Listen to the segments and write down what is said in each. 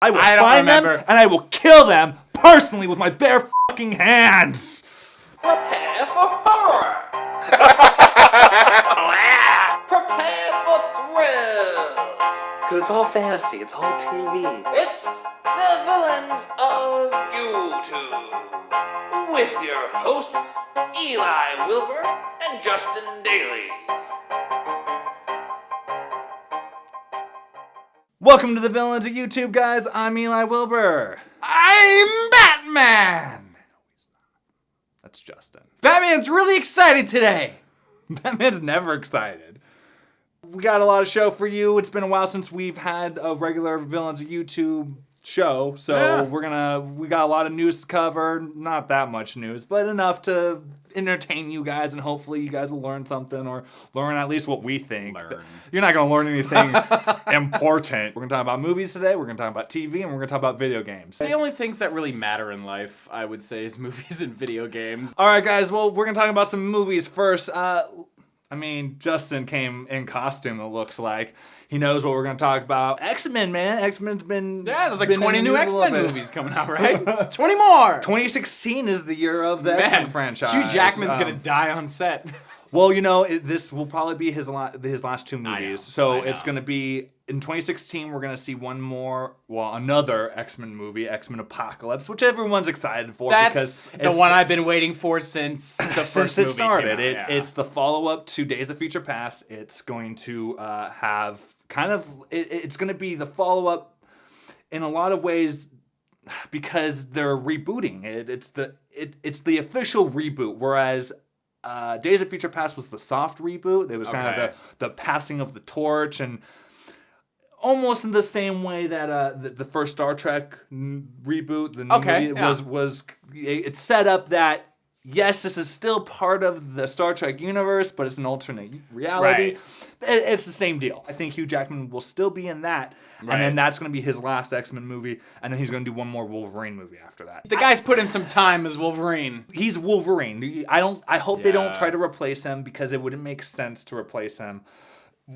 I will find them and I will kill them personally with my bare fucking hands. Prepare for horror. Prepare for thrills. Because it's all fantasy. It's all TV. It's the villains of YouTube. With your hosts, Eli Wilbur and Justin Daly. Welcome to the Villains of YouTube, guys. I'm Eli Wilbur. I'm Batman! That's Justin. Batman's really excited today! Batman's never excited. We got a lot of show for you. It's been a while since we've had a regular Villains of YouTube show, so we got a lot of news to cover. Not that much news, but enough to entertain you guys, and hopefully you guys will learn something, or learn at least what we think. You're not going to learn anything important. We're going to talk about movies today, we're going to talk about TV, and we're going to talk about video games. The only things that really matter in life, I would say, is movies and video games. Alright guys, well, we're going to talk about some movies first. Justin came in costume, it looks like. He knows what we're going to talk about. XMen, man. XMen's been... Yeah, there's like 20 new XMen movies coming out, right? 20 more! 2016 is the year of the X-Men franchise. Hugh Jackman's going to die on set. Well, you know, this will probably be his last two movies. So it's going to be... In 2016, we're going to see another X-Men movie, X-Men Apocalypse, which everyone's excited for. That's the one I've been waiting for since the first since movie it started. Came out, It's the follow-up to Days of Future Past. It's going to have it's going to be the follow-up in a lot of ways because they're rebooting it. It's the official reboot, whereas Days of Future Past was the soft reboot. It was kind of the passing of the torch, and almost in the same way that the first Star Trek reboot, the new movie, was it's set up that yes, this is still part of the Star Trek universe, but it's an alternate reality. Right. It's the same deal. I think Hugh Jackman will still be in that, and then that's going to be his last X-Men movie, and then he's going to do one more Wolverine movie after that. The guy's put in some time as Wolverine. He's Wolverine. I hope they don't try to replace him, because it wouldn't make sense to replace him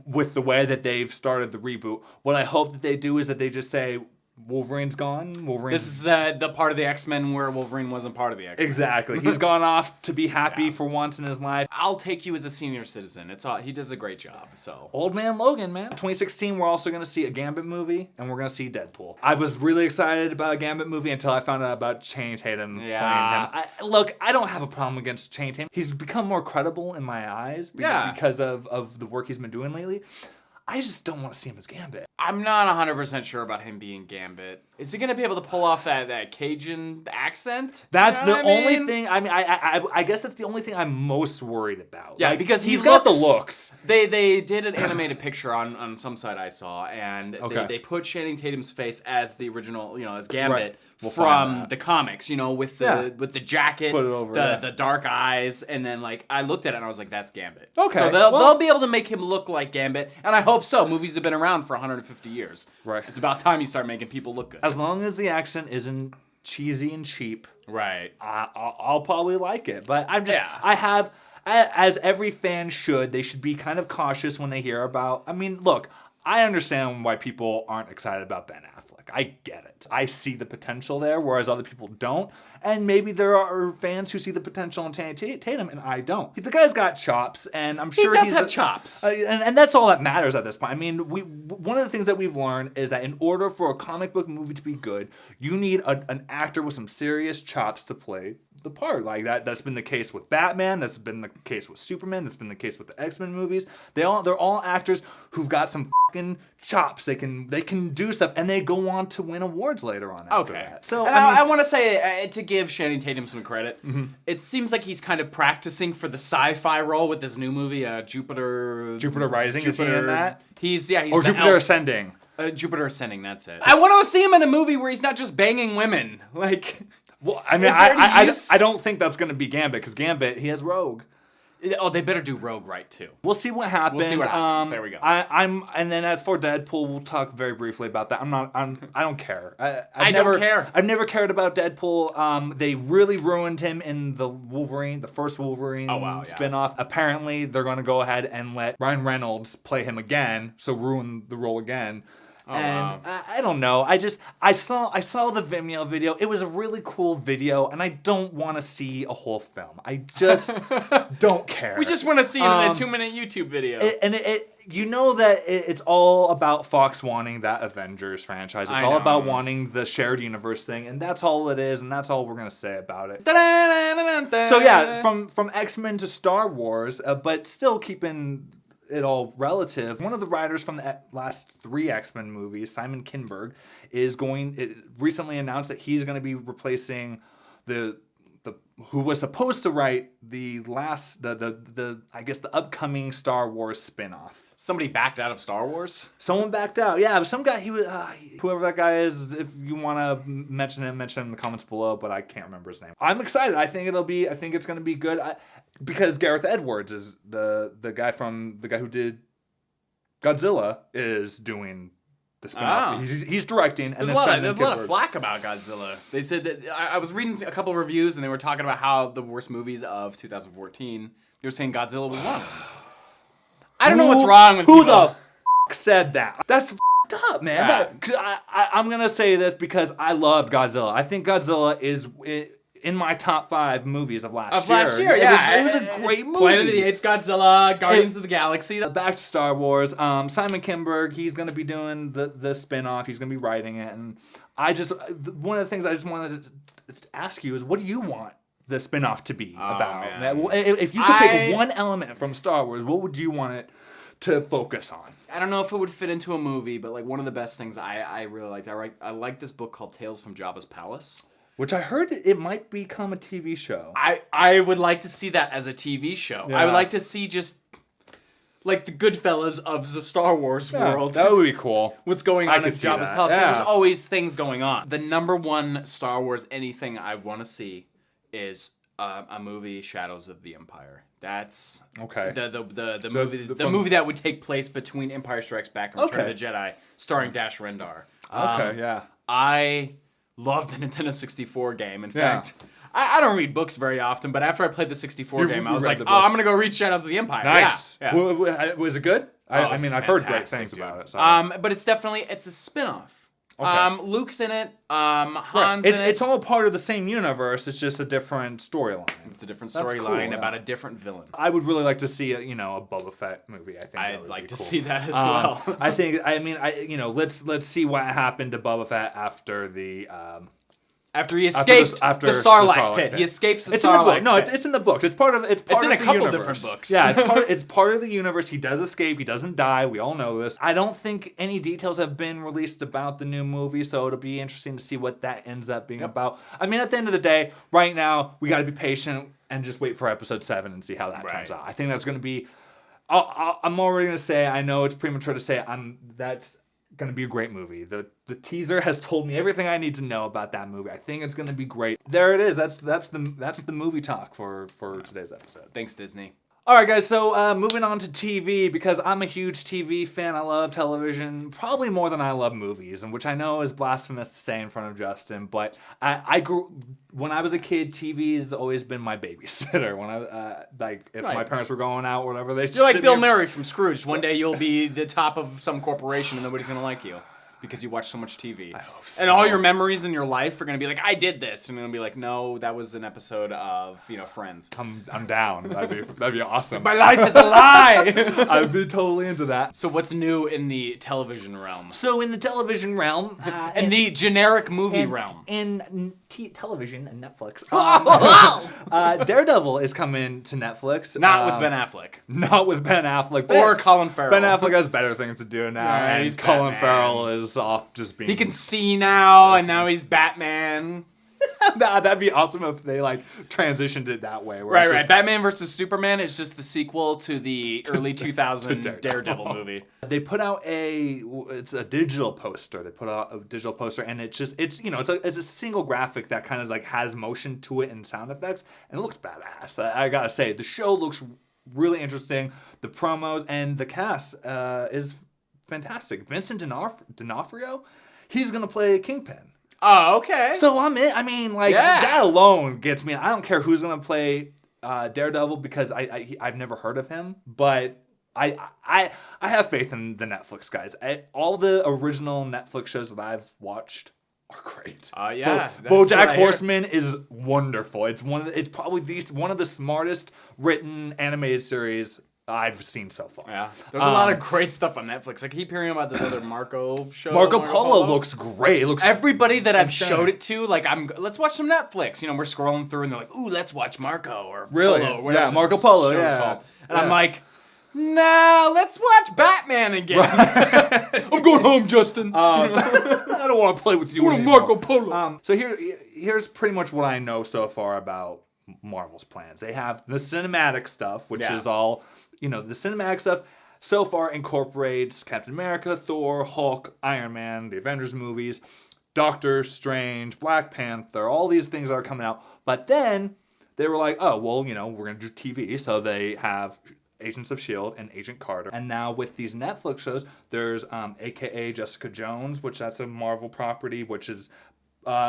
with the way that they've started the reboot. What I hope that they do is that they just say, Wolverine's gone. This is the part of the X-Men where Wolverine wasn't part of the X-Men. Exactly. He's gone off to be happy for once in his life. I'll take you as a senior citizen. He does a great job. So Old Man Logan, man. 2016, we're also going to see a Gambit movie, and we're going to see Deadpool. I was really excited about a Gambit movie until I found out about Channing Tatum playing him. I don't have a problem against Channing Tatum. He's become more credible in my eyes because of the work he's been doing lately. I just don't want to see him as Gambit. I'm not 100% sure about him being Gambit. Is he going to be able to pull off that Cajun accent? That's the only thing. I guess that's the only thing I'm most worried about. Yeah, because he's got the looks. They did an animated picture on some site I saw, and they put Channing Tatum's face as the original, as Gambit from the comics, with the jacket, put it over, the dark eyes, and then I looked at it and I was like, that's Gambit. Okay, so they'll be able to make him look like Gambit, and I hope so. Movies have been around for 150 years. Right. It's about time you start making people look good. As long as the accent isn't cheesy and cheap, right? I'll probably like it. But I have, as every fan should, they should be kind of cautious when they hear about. Look, I understand why people aren't excited about Ben Affleck. I get it. I see the potential there, whereas other people don't. And maybe there are fans who see the potential in Channing Tatum, and I don't. The guy's got chops, and I'm sure he does have chops. And that's all that matters at this point. One of the things that we've learned is that in order for a comic book movie to be good, you need an actor with some serious chops to play the part. Like that's been the case with Batman. That's been the case with Superman. That's been the case with the X-Men movies. They're all actors who've got some fucking chops. They can do stuff, and they go on to win awards later on after that. So I want to say to give Channing Tatum some credit. Mm-hmm. It seems like he's kind of practicing for the sci-fi role with this new movie, Jupiter Rising. Is he in that? He's or Jupiter elf. Ascending. Jupiter Ascending. That's it. I want to see him in a movie where he's not just banging women. Well, I don't think that's going to be Gambit, because Gambit, he has Rogue. Oh, they better do Rogue right too. We'll see what happens. There we go. And then as for Deadpool, we'll talk very briefly about that. I don't care. I don't care. I've never cared about Deadpool. They really ruined him in the first Wolverine spinoff. Apparently, they're going to go ahead and let Ryan Reynolds play him again, so ruin the role again. And I don't know. I saw the Vimeo video. It was a really cool video, and I don't want to see a whole film. I just don't care. We just want to see it in a 2-minute YouTube video. You know that it's all about Fox wanting that Avengers franchise. It's all about wanting the shared universe thing, and that's all it is, and that's all we're gonna say about it. So yeah, from X-Men to Star Wars, but still keeping it all relative. One of the writers from the last 3 X-Men movies, Simon Kinberg, recently announced that he's going to be replacing who was supposed to write the upcoming Star Wars spin-off. Somebody backed out of Star Wars? Someone backed out. Yeah, some guy, whoever that guy is, if you want to mention him in the comments below, but I can't remember his name. I'm excited. I think it's going to be good. Because Gareth Edwards is the guy who did Godzilla is doing the spin-off. He's directing. And there's a lot of flack about Godzilla. They said that I was reading a couple of reviews and they were talking about how the worst movies of 2014. They were saying Godzilla was one of them. I don't know what's wrong with who people. the said that. That's up, man. I'm gonna say this because I love Godzilla. I think Godzilla is in my top 5 movies of last year. Yeah. It was a great movie. Planet of the Apes, Godzilla, Guardians of the Galaxy. Back to Star Wars. Simon Kinberg, he's going to be doing the spin-off. He's going to be writing it. And one of the things I just wanted to ask you is, what do you want the spin-off to be about? Man. If you could pick one element from Star Wars, what would you want it to focus on? I don't know if it would fit into a movie, but like one of the best things I really liked, I like this book called Tales from Jabba's Palace. Which I heard it might become a TV show. I would like to see that as a TV show. Yeah. I would like to see just like the Goodfellas of the Star Wars world. That would be cool. What's going on in Jabba's Palace? Because there's always things going on. The number one Star Wars anything I want to see is a movie, Shadows of the Empire. That's okay. The movie that would take place between Empire Strikes Back and Return of the Jedi, starring Dash Rendar. I love the Nintendo 64 game. In fact, I don't read books very often, but after I played the 64 game, I was like, I'm going to go read Shadows of the Empire. Nice. Yeah. Was it good? I mean, I've heard great things about it. So. But it's a spin-off. Okay. Luke's in it. Han's in it. It's all part of the same universe. It's just a different storyline. It's a different storyline about a different villain. I would really like to see a Boba Fett movie. I think I'd like to see that as well. Let's see what happened to Boba Fett after the. After he escaped the Sarlacc pit. He escapes the Sarlacc pit. No, it's in the books. It's part of the universe. It's in a couple different books. Yeah, it's part of the universe. He does escape. He doesn't die. We all know this. I don't think any details have been released about the new movie, so it'll be interesting to see what that ends up being about. I mean, at the end of the day, right now, we got to be patient and just wait for episode 7 and see how that turns out. I think that's going to be... I'm already going to say, I know it's premature to say, that's going to be a great movie. The teaser has told me everything I need to know about that movie. I think it's going to be great. There it is. That's the movie talk for today's episode. Thanks, Disney. All right, guys, so moving on to TV, because I'm a huge TV fan. I love television, probably more than I love movies, and which I know is blasphemous to say in front of Justin, but I grew... When I was a kid, TV has always been my babysitter. When my parents were going out or whatever, you're like Bill Murray from Scrooge. One day you'll be the top of some corporation and nobody's going to like you. Because you watch so much TV. I hope so. And all your memories in your life are going to be like, I did this. And you're going to be like, no, that was an episode of, Friends. I'm down. That'd be awesome. My life is a lie! I'd be totally into that. So what's new in the television realm? So in the television realm... in the generic movie realm. In television and Netflix. Daredevil is coming to Netflix. Not with Ben Affleck. Not with Ben Affleck. Or Colin Farrell. Ben Affleck has better things to do now. Yeah, and Colin Farrell is off just being... He can see now, and now he's Batman. That'd be awesome if they transitioned it that way. Right. Batman vs. Superman is just the sequel to the early 2000 Daredevil movie. They put out it's a digital poster. They put out a digital poster, and it's a single graphic that kind of has motion to it and sound effects, and it looks badass. I gotta say, the show looks really interesting. The promos and the cast is fantastic. Vincent D'Onofrio, he's gonna play Kingpin. Oh, okay. So I'm in. I mean, that alone gets me. I don't care who's gonna play Daredevil because I've never heard of him, but I have faith in the Netflix guys. All the original Netflix shows that I've watched are great. Yeah. BoJack Horseman is wonderful. It's probably one of the smartest written animated series I've seen so far. Yeah, there's a lot of great stuff on Netflix. I keep hearing about this other Marco show. Marco Polo looks great. It looks everybody that I've showed it to, like, let's watch some Netflix. You know, we're scrolling through and they're like, ooh, let's watch Marco or really, Polo, or whatever yeah, Marco Polo, show's yeah. called. And I'm like, nah, let's watch Batman again. I'm going home, Justin. I don't want to play with you anymore. Marco Polo. So here's pretty much what I know so far about Marvel's plans. They have the cinematic stuff, which is all, the cinematic stuff so far incorporates Captain America, Thor, Hulk, Iron Man, the Avengers movies, Doctor Strange, Black Panther, all these things are coming out. But then they were like, oh, well, we're going to do TV. So they have Agents of S.H.I.E.L.D. and Agent Carter. And now with these Netflix shows, there's AKA Jessica Jones, which that's a Marvel property, which is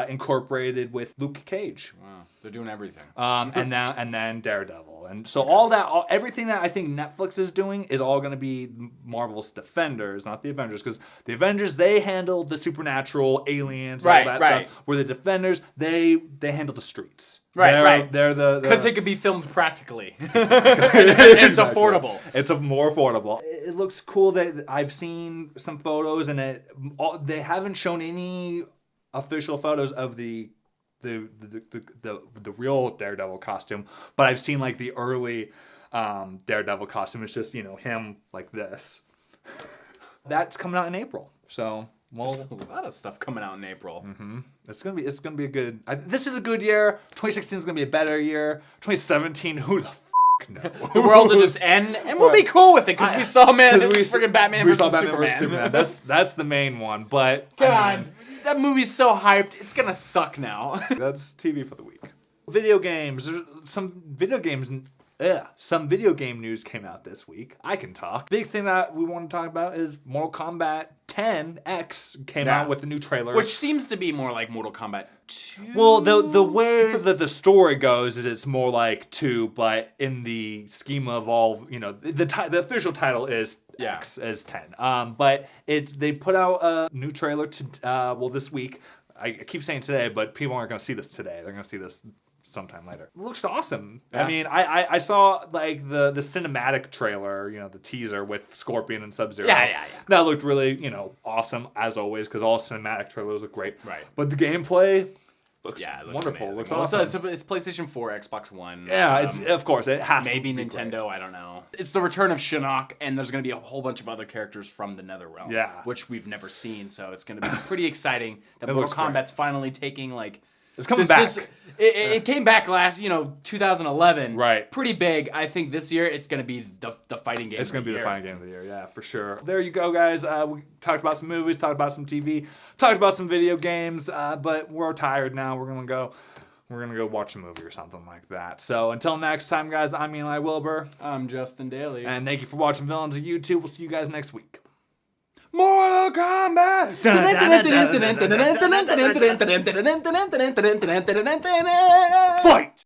incorporated with Luke Cage. Wow, they're doing everything. And then Daredevil. And so everything that I think Netflix is doing is all going to be Marvel's Defenders, not the Avengers. Because the Avengers, they handle the supernatural, aliens, all that stuff. Where the Defenders, they handle the streets. Right. They're the... Because they could be filmed practically. It's affordable. It's more affordable. It looks cool. That I've seen some photos, and they haven't shown any official photos of the real Daredevil costume, but I've seen like the early Daredevil costume. It's just him like this. That's coming out in April. So there's a lot of stuff coming out in April. Mm-hmm. It's gonna be a good. This is a good year. 2016 is gonna be a better year. 2017, who the knows? The world will just end, and we'll be cool with it because we saw freaking Batman versus Superman. That's the main one. But God. That movie's so hyped, it's gonna suck now. That's TV for the week. Video games. There's some video game news came out this week. I can talk. Big thing that we want to talk about is Mortal Kombat X came out with a new trailer. Which seems to be more like Mortal Kombat 2. Well, the way that the story goes is it's more like 2, but in the scheme of all, the official title is X as 10. But they put out a new trailer this week. I keep saying today, but people aren't going to see this today. They're going to see this sometime later. It looks awesome. Yeah. I mean, I saw like the cinematic trailer, the teaser with Scorpion and Sub-Zero. Yeah. That looked really, awesome as always, because all cinematic trailers look great. Right. But the gameplay looks wonderful. Amazing. Looks awesome. It's PlayStation 4, Xbox One. Yeah, of course it has. Maybe to be Nintendo. great. I don't know. It's the return of Shinnok, and there's going to be a whole bunch of other characters from the Netherrealm. Yeah. Which we've never seen, so it's going to be pretty exciting that Mortal Kombat's finally taking like. It's coming back. It came back last, 2011. Right. Pretty big. I think this year it's going to be the fighting game. It's going to be the fighting game of the year, yeah, for sure. There you go, guys. We talked about some movies, talked about some TV, talked about some video games, but we're tired now. We're going to go watch a movie or something like that. So until next time, guys, I'm Elyjah Wilbur. I'm Justin Daly. And thank you for watching Villains of YouTube. We'll see you guys next week. Mortal Kombat! Fight!